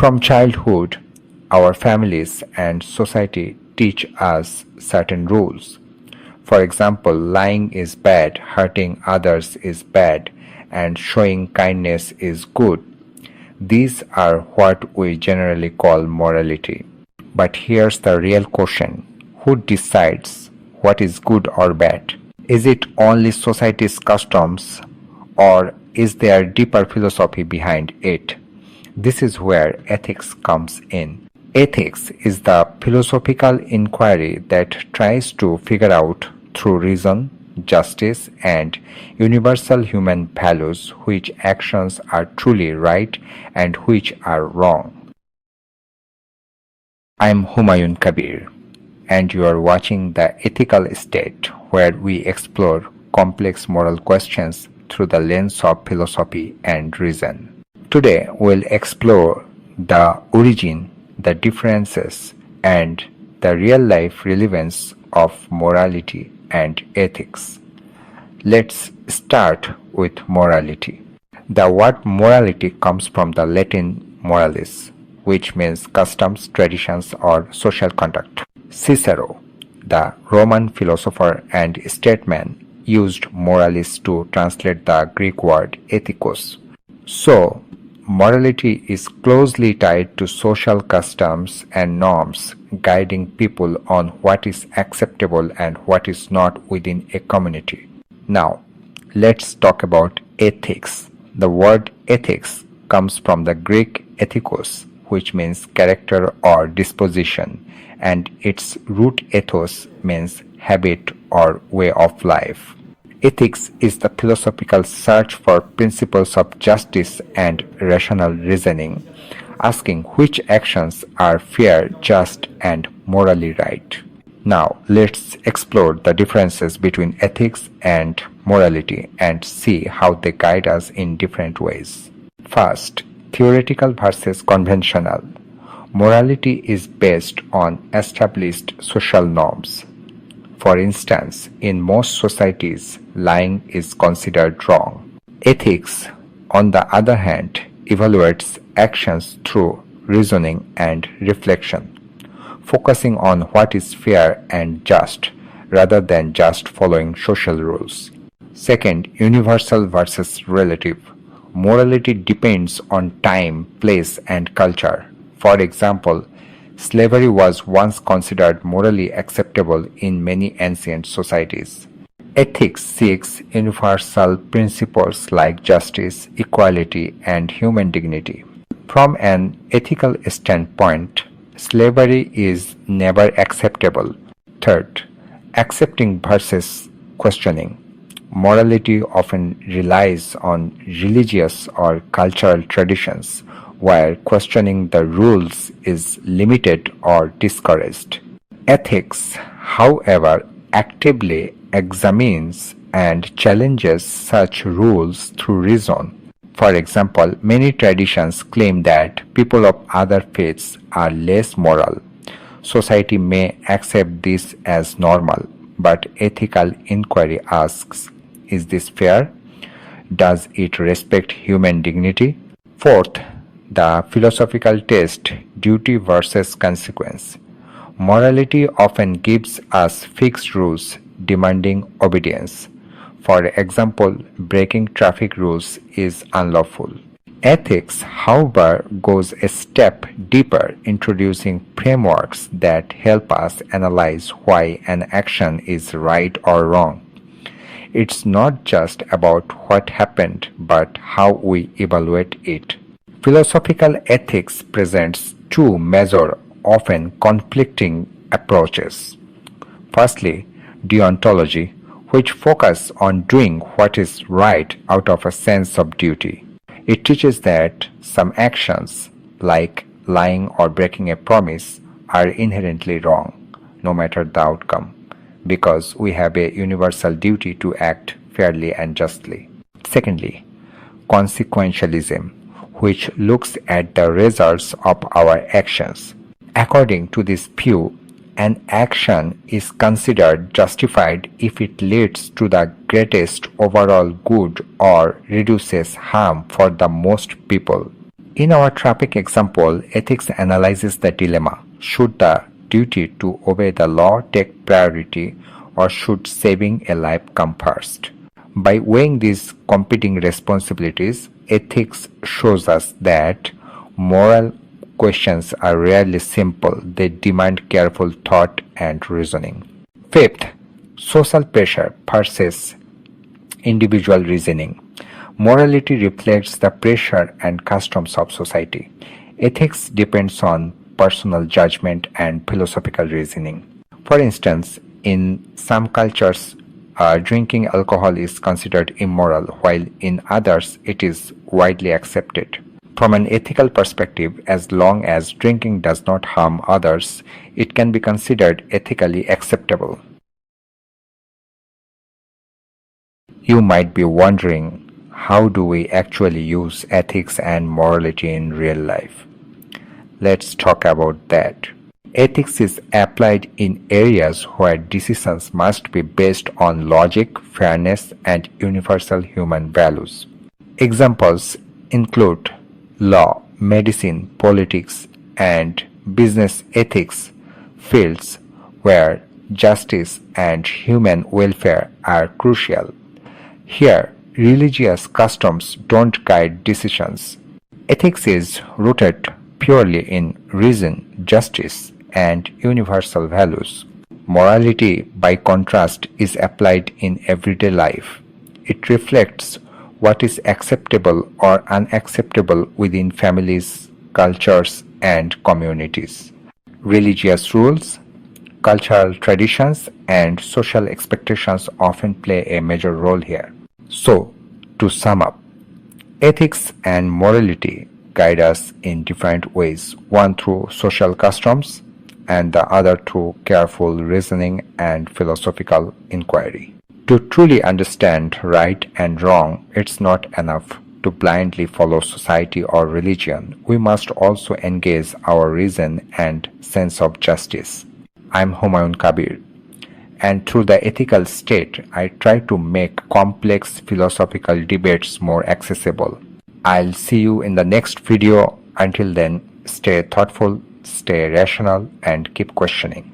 From childhood, our families and society teach us certain rules. For example, lying is bad, hurting others is bad, and showing kindness is good. These are what we generally call morality. But here's the real question: who decides what is good or bad? Is it only society's customs, or is there deeper philosophy behind it? This is where ethics comes in. Ethics is the philosophical inquiry that tries to figure out through reason, justice, and universal human values which actions are truly right and which are wrong. I am Humayon Kabir, and you are watching The Ethical State, where we explore complex moral questions through the lens of philosophy and reason. Today, we'll explore the origin, the differences, and the real-life relevance of morality and ethics. Let's start with morality. The word morality comes from the Latin moralis, which means customs, traditions, or social conduct. Cicero, the Roman philosopher and statesman, used moralis to translate the Greek word ethikos. So, morality is closely tied to social customs and norms, guiding people on what is acceptable and what is not within a community. Now, let's talk about ethics. The word ethics comes from the Greek ethikos, which means character or disposition, and its root ethos means habit or way of life. Ethics is the philosophical search for principles of justice and rational reasoning, asking which actions are fair, just, and morally right. Now, let's explore the differences between ethics and morality and see how they guide us in different ways. First, theoretical versus conventional. Morality is based on established social norms. For instance, in most societies, lying is considered wrong. Ethics, on the other hand, evaluates actions through reasoning and reflection, focusing on what is fair and just, rather than just following social rules. Second, universal versus relative. Morality depends on time, place, and culture. For example, slavery was once considered morally acceptable in many ancient societies. Ethics seeks universal principles like justice, equality, and human dignity. From an ethical standpoint, slavery is never acceptable. Third, accepting versus questioning. Morality often relies on religious or cultural traditions, while questioning the rules is limited or discouraged. Ethics, however, actively examines and challenges such rules through reason. For example, many traditions claim that people of other faiths are less moral. Society may accept this as normal, but ethical inquiry asks, is this fair? Does it respect human dignity? Fourth, the philosophical test, duty versus consequence. Morality often gives us fixed rules demanding obedience. For example, breaking traffic rules is unlawful. Ethics, however, goes a step deeper, introducing frameworks that help us analyze why an action is right or wrong. It's not just about what happened, but how we evaluate it. Philosophical ethics presents two major, often conflicting approaches. Firstly, deontology, which focuses on doing what is right out of a sense of duty. It teaches that some actions, like lying or breaking a promise, are inherently wrong, no matter the outcome, because we have a universal duty to act fairly and justly. Secondly, consequentialism, which looks at the results of our actions. According to this view, an action is considered justified if it leads to the greatest overall good or reduces harm for the most people. In our traffic example, ethics analyzes the dilemma. Should the duty to obey the law take priority or should saving a life come first? By weighing these competing responsibilities, ethics shows us that moral questions are rarely simple. They demand careful thought and reasoning. Fifth, social pressure versus individual reasoning. Morality reflects the pressure and customs of society. Ethics depends on personal judgment and philosophical reasoning. For instance, in some cultures, drinking alcohol is considered immoral, while in others it is widely accepted. From an ethical perspective, as long as drinking does not harm others, it can be considered ethically acceptable. You might be wondering, how do we actually use ethics and morality in real life? Let's talk about that. Ethics is applied in areas where decisions must be based on logic, fairness, and universal human values. Examples include law, medicine, politics, and business ethics, fields where justice and human welfare are crucial. Here, religious customs don't guide decisions. Ethics is rooted purely in reason, justice, and universal values. Morality, by contrast, is applied in everyday life. It reflects what is acceptable or unacceptable within families, cultures, and communities. Religious rules, cultural traditions, and social expectations often play a major role here. So, to sum up, ethics and morality guide us in different ways, one through social customs and the other through careful reasoning and philosophical inquiry. To truly understand right and wrong, it's not enough to blindly follow society or religion. We must also engage our reason and sense of justice. I'm Humayon Kabir, and through the ethical state, I try to make complex philosophical debates more accessible. I'll see you in the next video. Until then, stay thoughtful, stay rational, and keep questioning.